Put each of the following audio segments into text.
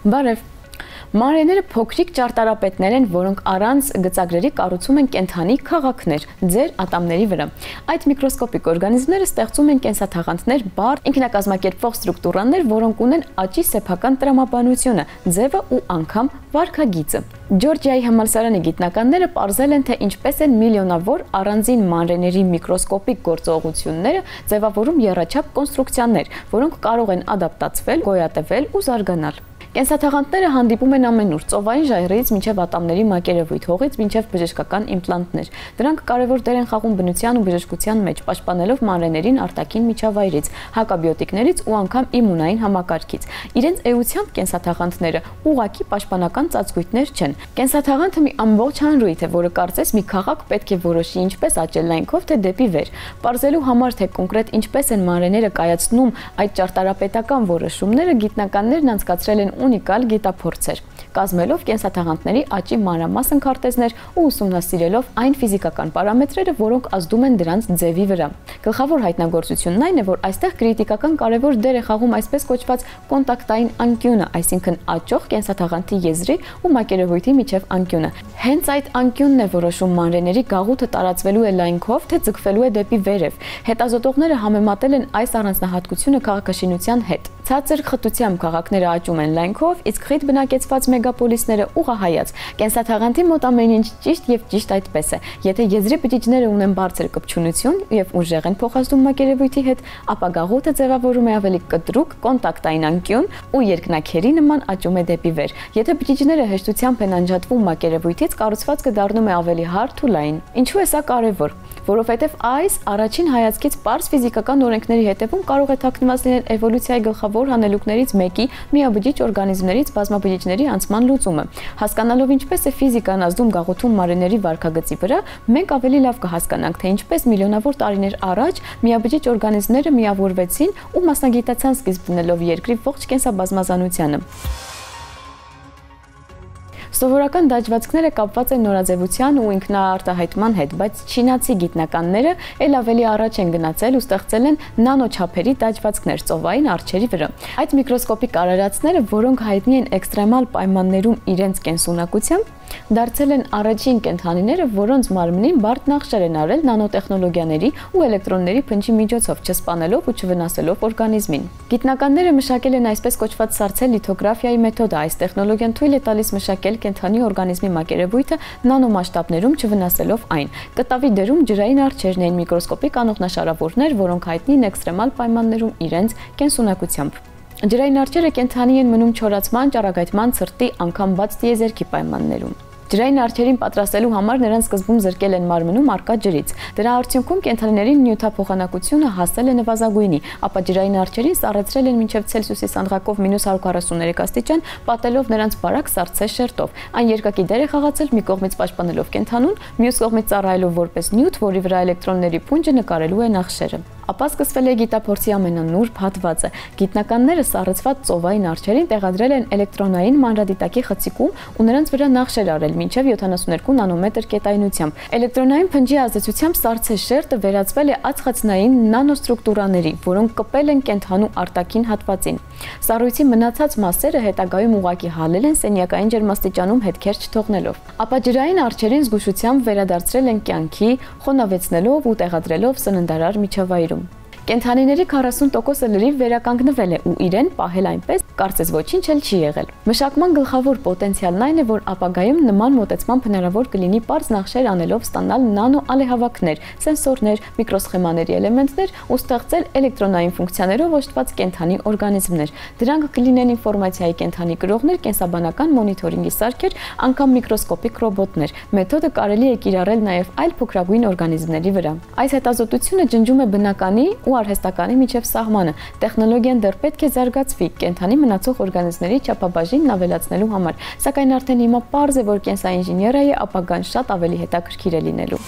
Բարև։ Մանրէները փոքրիկ ճարտարապետներ են, որոնք առանց գծագրերի կառուցում են կենդանի քաղաքներ ձեր ատամների վրա։ Այդ միկրոսկոպիկ օրգանիզմները ստեղծում են կենսաթաղանթներ, բարդ ինքնակազմակերպվող ստրուկտուրաներ, որոնք ունեն աճի սեփական տրամաբանությունը, ձևը ու անգամ վարքագիծը։ Ջորջիայի համալսարանի գիտնականները պարզել են, թե ինչպես են միլիոնավոր առանձին մանրէների միկրոսկոպիկ գործողությունները ձևավորում եռաչափ կոնստրուկցիաներ, որոնք կարող են ադապտացվել, գոյատևել ու զարգանալ։ Կենսաթաղանթները հանդիպում են ամենուր՝ ծովային ժայռից մինչև ատամների մակերևույթ, հողից մինչև բժշկական իմպլանտներ։ Դրանք կարևոր դեր են խաղում բնության ու բժշկության մեջ, պաշտպանելով մանրէներին արտաքին միջավայրից, հակաբիոտիկներից ու անգամ իմունային համակարգից։ Իրենց էությամբ կենսաթաղանթները ուղղակի պաշտպանական ծածկույթներ չեն։ Կենսաթաղանթը մի ամբողջ հանրույթ է, որը կարծես մի քաղաք պետք է որոշի ինչպես աճել լայնքով, թե դեպի վեր։ Պարզելու համար, թե կոնկրետ ինչպես են մանրէները կայացնում այդ ճարտարապետական որոշումները, գիտնականներն անցկացրել են ունիկալ գիտափորձեր, կազմելով կենսաթաղանթների աճի մանրամասն քարտեզներ ու ուսումնասիրելով այն ֆիզիկական պարամետրերը, որոնք ազդում են դրանց ձևի վրա։ Գլխավոր հայտնագործությունն այն է, որ այստեղ կրիտիկական կարևոր դեր է խաղում այսպես կոչված կոնտակտային անկյունը, այսինքն աճող կենսաթաղանթի եզրի ու մակերևույթի միջև անկյունը։ Հենց այդ անկյունն է որոշում մանրէների գաղութը տարածվելու է լայնքով, թե ձգվելու է դեպի վերև։ Հետազոտողները համեմատել են այս առանձնահատկությունը քաղաքաշինության հետ։ Ցածր խտությամբ քաղաքները աճում են լայնքով, իսկ խիտ բնակեցված մեգապոլիսները ուղղահայաց։ Կենսաթաղանթի մոտ ամեն ինչ ճիշտ եւ ճիշտ այդպես է։ Եթե եզրի բջիջները ունեն բարձր կպչունություն եւ ուժեղ են փոխազդում մակերևույթի հետ, ապա գաղութը ձևավորում է ավելի կտրուկ կոնտակտային անկյուն ու երկնաքերի նման աճում է դեպի վեր։ Եթե բջիջները հեշտությամբ են անջատվում մակերևույթից, կառուցվածքը դառնում է ավելի հարթ ու լայն։ Ինչու է սա կարևոր? Որովհետև այս առաջին հայացքից պարզ ֆիզիկական օրենքների հետևում կարող է թաքնված լինել էվոլյուցիայի գլխավոր հանելուկներից մեկի միաբջիջ օրգանիզմներից բազմաբջիջների անցման լուծումը։ Հասկանալով ինչպես է ֆիզիկան ազդում գաղութում մանրէների վարքագծի վրա, մենք ավելի լավ կհասկանանք, թե ինչպես միլիոնավոր տարիներ առաջ միաբջիջ օրգանիզմները միավորվեցին ու մասնագիտացան սկիզբ դնելով երկրի ողջ կենսաբազմազանությանը։ Սովորական դաջվածքները կապված են նորաձևության ու ինքնաարտահայտման հետ, բայց չինացի գիտնականները ել ավելի առաջ են գնացել ու ստեղծել են նանոչափերի դաջվածքներ ծովային արջերի վրա։ Այդ միկրոսկոպիկ արարածները, որոնք հայտնի են էքստրեմալ պայմաններում իրենց կենսունակությամբ, դարձել են առաջին կենդանիները, որոնց մարմնին բարդ նախշեր են արել նանոտեխնոլոգիաների ու էլեկտրոնների փնջի միջոցով, չսպանելով ու չվնասելով օրգանիզմին։ Գիտնականները մշակել են այսպես կոչված սառցե լիթոգրաֆիայի մեթոդը։ Այս տեխնոլոգիան թույլ է տալիս մշակել կենդանի օրգանիզմի մակերևույթը նանոմասշտաբներում չվնասելով այն։ Կտավի դերում ջրային արջերն էին միկրոսկոպիկ անողնաշարավորներ, որոնք հայտնի են էքստրեմալ պայմաններում իրենց կենսունակությամբ։ Ջրային արջերը կենդանի են մնում չորացման, ճառագայթման, ցրտի, անգամ բաց տիեզերքի պայմաններում։ Ջրային արջերին պատրաստելու համար նրանց սկզբում զրկել են մարմնում առկա ջրից։ Դրա արդյունքում կենդանիների նյութափոխանակությունը հասել է նվազագույնի, ապա ջրային արջերին սառեցրել են մինչև Ցելսիուսի սանդղակով -143 աստիճան, պատելով նրանց բարակ սառցե շերտով։ Այն երկակի դեր է խաղացել մի կողմից պաշտպանելով կենդանուն, մյուս կողմից ծառայելով որպես նյութ, որի վրա էլեկտրոնների փունջը նկարելու է նախշերը։ Ապա սկսվել է գիտափորձի ամենանուրբ հատվածը։ Գիտնականները սառեցված ծովային արջերին տեղադրել են էլեկտրոնային մանրադիտակի խցիկում ու նրանց վրա նախշեր արել մինչև 72 նանոմետր կետայնությամբ։ Էլեկտրոնային փնջի ազդեցությամբ սառցե շերտը վերածվել է ածխածնային նանոստրուկտուրաների, որոնք կպել են կենդանու արտաքին հատվածին։ Սառույցի մնացած մասերը հետագայում ուղղակի հալել են սենյակային ջերմաստիճանում հետքեր չթողնելով։ Ապա ջրային արջերին զգուշությամբ վերադարձրել են կյանքի, խոնավեցնելով ու տեղադրելով սննդարար միջավայրում։ Կենդանիների 40%-ը լրիվ վերականգնվել է ու իրեն պահել այնպես, կարծես ոչինչ էլ չի եղել։ Մշակման գլխավոր պոտենցիալն այն է, որ ապագայում նման մոտեցմամբ հնարավոր կլինի պարզ նախշեր անելով ստանալ նանո ալեհավաքներ, սենսորներ, միկրոսխեմաների էլեմենտներ ու ստեղծել էլեկտրոնային ֆունկցիաներով օժտված կենդանի օրգանիզմներ։ Դրանք կլինեն ինֆորմացիայի կենդանի կրողներ, կենսաբանական մոնիթորինգի սարքեր, անգամ միկրոսկոպիկ ռոբոտներ։ Մեթոդը կարելի է կիրառել նաև այլ փոքրագույն օրգանիզմների վրա։ Այս հետազոտությունը ջնջում է բնականի ու արհեստականի միջև սահմանը։ Տեխնոլոգիան դեռ պետք է զարգացվի կենդանի մնացող օրգանիզմների չափաբաժինն ավելացնելու համար, սակայն արդեն հիմա պարզ է, որ կենսաինժեներիայի ապագան շատ ավելի հետաքրքիր է լինելու։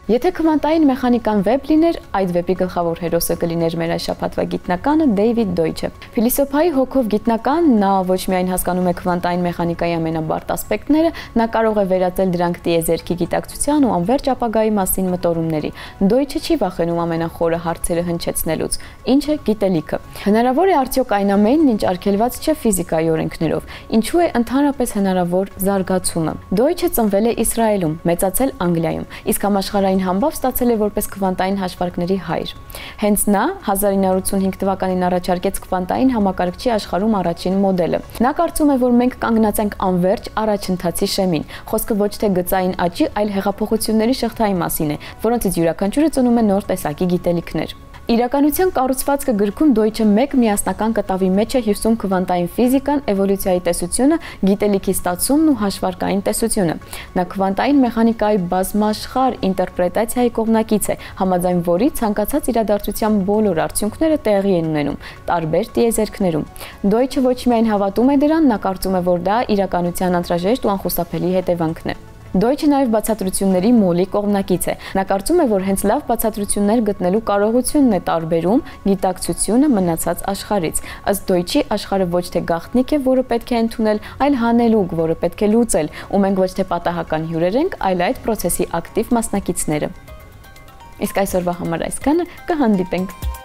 Եթե քվանտային մեխանիկան վեբ լիներ, այդ վեպի գլխավոր հերոսը կլիներ մեր այս շաբաթվա գիտնականը Դեյվիդ Դոյչը։ Փիլիսոփայի հոգով գիտնական, նա ոչ միայն հասկանում է քվանտային մեխանիկայի ամենաբարդ ասպեկտները, նա կարող է վերածել դրանք տիեզերքի գիտակցության ու անվերջ ապագայի մասին մտորումների։ Դոյչը չի վախենում ամենախորը հարցերը հնչեցնելուց։ Ինչ է գիտելիքը։ Հնարավոր է արդյոք այն ամենն, ինչ արգելված չէ ֆիզիկայի օրենքներով։ Ինչու է ընդհանրապես հնարավոր զարգացումը։ Դոյչը ծնվել է Իսրայելում, մեծացել Անգլիայում, իսկ համաշխարհային համբավ ստացել է որպես քվանտային հաշվարկների հայր։ Հենց նա 1985 թվականին առաջարկեց քվանտային համակարգչի աշխարհում առաջին մոդելը։ Նա կարծում է, որ մենք կանգնած ենք անվերջ առաջընթացի շեմին։ Խոսքը ոչ թե գծային աճի, այլ հեղափոխությունների շղթայի մասին է, որոնցից յուրաքանչյուրը ծնում է նոր տեսակի գիտելիքներ։ Իրականության կառուցվածքը գրքում Դոյչը մեկ միասնական կտավի մեջ է հյուսում քվանտային ֆիզիկան, էվոլյուցիայի տեսությունը, գիտելիքի ստացումն ու հաշվարկային տեսությունը։ Նա քվանտային մեխանիկայի բազմաշխարհ ինտերպրետացիայի կողմնակից է, համաձայն որի ցանկացած իրադարձության բոլոր արդյունքները տեղի են ունենում տարբեր տիեզերքներում։ Դոյչը ոչ միայն հավատում է դրան, նա կարծում է, որ դա իրականության անհրաժեշտ ու անխուսափելի հետևանքն է։ Դոյչը նաև բացատրությունների մոլի կողմնակից է։ Նա կարծում է, որ հենց լավ բացատրություններ գտնելու կարողությունն է տարբերում գիտակցությունը մնացած աշխարհից։ Ըստ Դոյչի, աշխարհը ոչ թե գաղտնիք է, որը պետք է ընդունել, այլ հանելուկ, որը պետք է լուծել, ու մենք ոչ թե պատահական հյուրեր ենք, այլ այդ process-ի ակտիվ մասնակիցները։ Իսկ այսօրվա համար այսքանը, կհանդիպենք։